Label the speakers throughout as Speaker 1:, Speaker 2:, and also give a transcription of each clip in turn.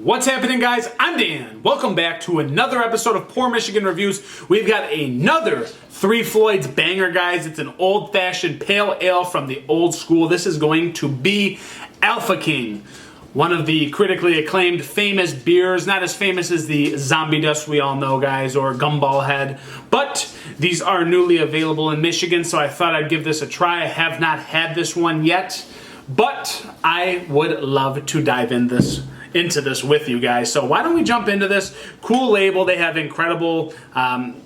Speaker 1: What's happening, guys? I'm Dan. Welcome back to another episode of Poor Michigan Reviews. We've got another Three Floyd's banger, guys. It's an old-fashioned pale ale from the old school. This is going to be Alpha King, one of the critically acclaimed famous beers. Not as famous as the Zombie Dust we all know, guys, or Gumball Head, but these are newly available in Michigan, so I thought I'd give this a try. I have not had this one yet, but I would love to dive into this with you guys. So why don't we jump into this? Cool label. They have incredible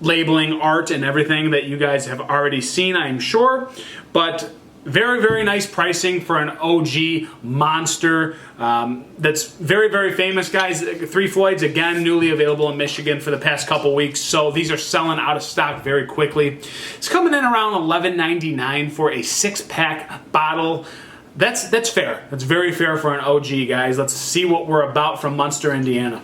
Speaker 1: labeling, art, and everything that you guys have already seen, I'm sure. But very, very nice pricing for an OG Munster. That's very, very famous, guys. Three Floyd's, again, newly available in Michigan for the past couple weeks. So these are selling out of stock very quickly. It's coming in around $11.99 for a 6-pack bottle. That's fair. That's very fair for an OG, guys. Let's see what we're about from Munster, Indiana.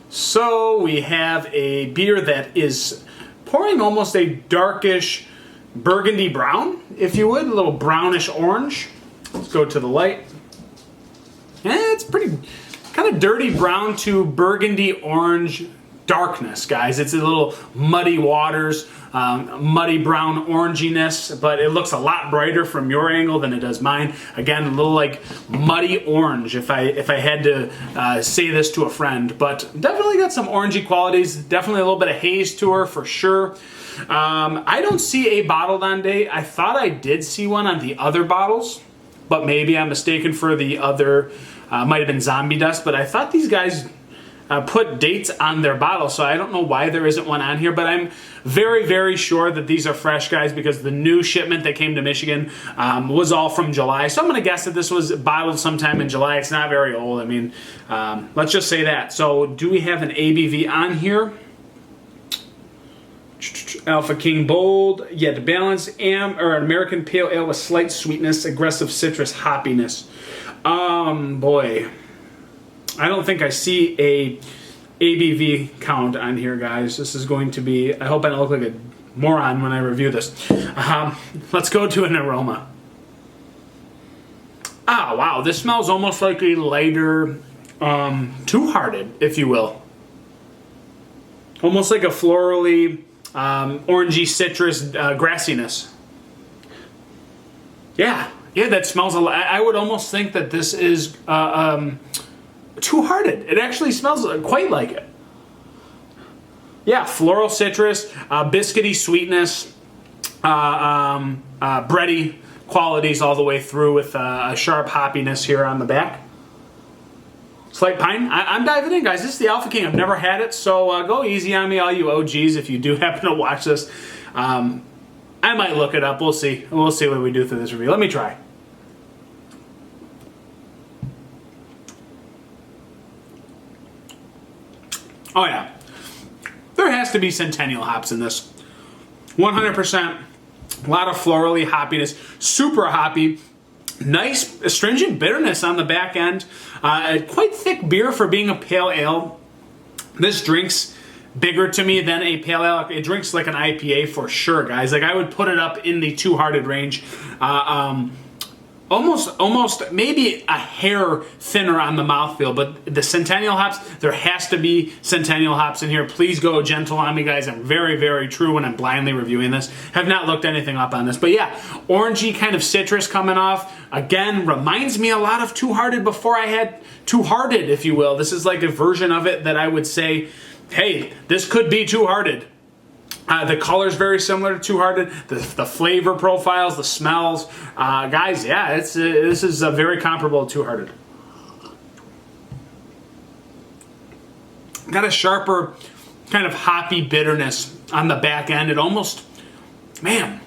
Speaker 1: So we have a beer that is pouring almost a darkish burgundy brown, if you would, a little brownish orange. Let's go to the light. It's pretty kind of dirty brown to burgundy orange darkness, guys. It's a little muddy waters, muddy brown oranginess, but it looks a lot brighter from your angle than it does mine. Again, a little like muddy orange if I had to say this to a friend, but definitely got some orangey qualities. Definitely a little bit of haze to her for sure. I don't see a bottled on date. I thought I did see one on the other bottles, but maybe I'm mistaken for the other. Might have been Zombie Dust, but I thought these guys put dates on their bottle, so I don't know why there isn't one on here, but I'm very, very sure that these are fresh, guys, because the new shipment that came to Michigan was all from July. So I'm going to guess that this was bottled sometime in July. It's not very old. I mean, let's just say that. So do we have an ABV on here? Alpha King Bold. Yeah, to balance or an American Pale Ale with slight sweetness, aggressive citrus hoppiness. Boy. I don't think I see a ABV count on here, guys. This is going to be, I hope I don't look like a moron when I review this. Let's go to an aroma. Ah, wow, this smells almost like a lighter Two Hearted, if you will. Almost like a florally, orangey citrus grassiness. Yeah, that smells a lot. I would almost think that this is Two Hearted. It actually smells quite like it. Yeah, floral citrus, biscuity sweetness, bready qualities all the way through with a sharp hoppiness here on the back. Slight pine. I'm diving in, guys. This is the Alpha King. I've never had it, so go easy on me, all you OGs, if you do happen to watch this. I might look it up. We'll see. We'll see what we do through this review. Let me try. Oh yeah, there has to be Centennial hops in this. 100%. A lot of florally hoppiness, super hoppy. Nice astringent bitterness on the back end. A quite thick beer for being a pale ale. This drinks bigger to me than a pale ale. It drinks like an IPA for sure, guys. Like I would put it up in the Two Hearted range. Almost maybe a hair thinner on the mouthfeel, but the Centennial hops, there has to be Centennial hops in here. Please go gentle on me, guys. I'm very, very true when I'm blindly reviewing this. Have not looked anything up on this, but yeah, orangey kind of citrus coming off. Again, reminds me a lot of Two Hearted before I had Two Hearted, if you will. This is like a version of it that I would say, hey, this could be Two Hearted. The color's very similar to Two Hearted. The flavor profiles, the smells. Guys, yeah, this is very comparable to Two Hearted. Got a sharper kind of hoppy bitterness on the back end. It almost, man,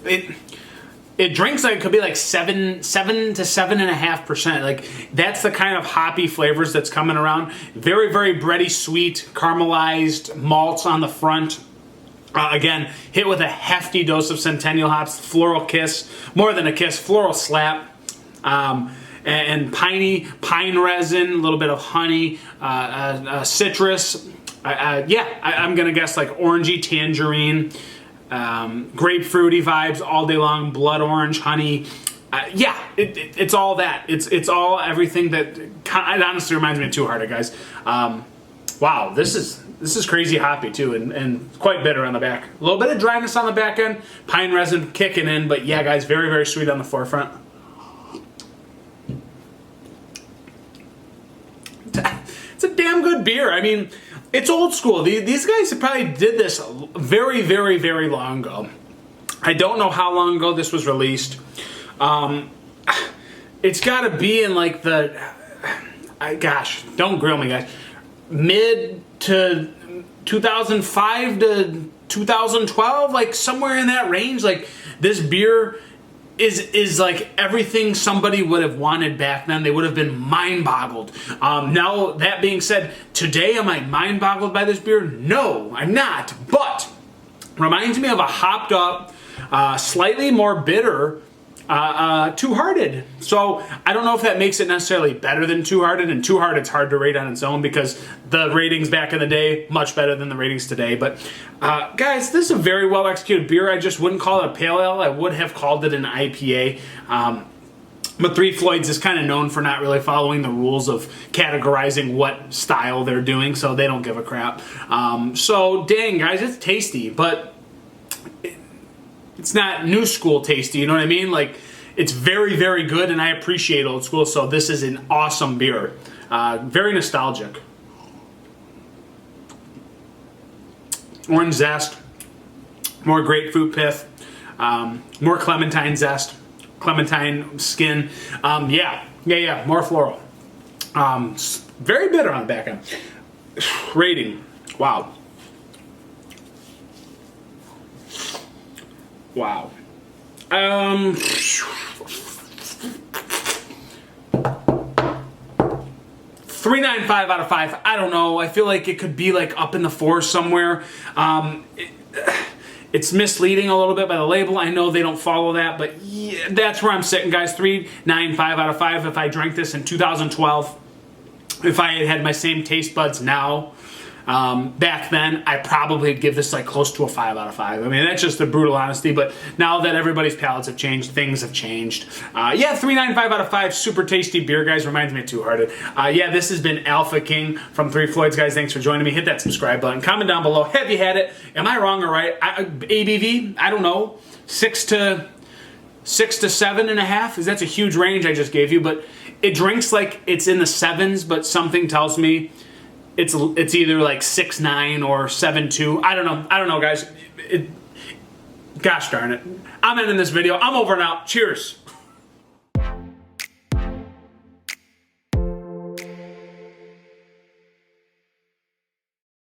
Speaker 1: it drinks like it could be like 7 to 7.5%. Like that's the kind of hoppy flavors that's coming around. Very, very bready, sweet, caramelized malts on the front. Again, hit with a hefty dose of Centennial hops, floral kiss, more than a kiss, floral slap, and pine resin, a little bit of honey, citrus. I'm going to guess like orangey tangerine, grapefruity vibes all day long, blood orange, honey, yeah, it's all that. It's all everything that. It honestly reminds me of Two Hearted, guys. Wow, this is crazy hoppy too, and quite bitter on the back. A little bit of dryness on the back end, pine resin kicking in, but yeah, guys, very, very sweet on the forefront. It's a damn good beer. I mean, it's old school. These guys probably did this very, very, very long ago. I don't know how long ago this was released. It's got to be in like the, gosh, don't grill me, guys. Mid to 2005 to 2012, like somewhere in that range. Like this beer is like everything somebody would have wanted back then. They would have been mind-boggled. Now, that being said, today am I mind-boggled by this beer? No, I'm not. But reminds me of a hopped up, slightly more bitter Two Hearted. So I don't know if that makes it necessarily better than Two Hearted, and Two Hearted's hard to rate on its own because the ratings back in the day much better than the ratings today. But guys, this is a very well executed beer. I just wouldn't call it a pale ale. I would have called it an IPA. But Three Floyds is kind of known for not really following the rules of categorizing what style they're doing, so they don't give a crap. So dang, guys, it's tasty, but it's not new school tasty, you know what I mean? Like, it's very, very good, and I appreciate old school, so this is an awesome beer. Very nostalgic. Orange zest, more grapefruit pith, more clementine zest, clementine skin. Yeah, more floral. Very bitter on the back end. Rating, wow. Wow. 3.95 out of 5. I don't know. I feel like it could be like up in the 4s somewhere. It's misleading a little bit by the label. I know they don't follow that, but yeah, that's where I'm sitting, guys. 3.95 out of 5. If I drank this in 2012, if I had my same taste buds now, back then, I probably would give this like close to a 5 out of 5. I mean, that's just the brutal honesty, but now that everybody's palates have changed, things have changed. Yeah, 3.95 out of 5, super tasty beer, guys. Reminds me of Two Hearted. Yeah, this has been Alpha King from Three Floyds, guys. Thanks for joining me. Hit that subscribe button. Comment down below. Have you had it? Am I wrong or right? ABV? I don't know. 6 to 7.5? That's a huge range I just gave you, but it drinks like it's in the 7s, but something tells me it's either like 6.9 or 7.2. I don't know, guys. Gosh darn it. I'm ending this video. I'm over and out. Cheers.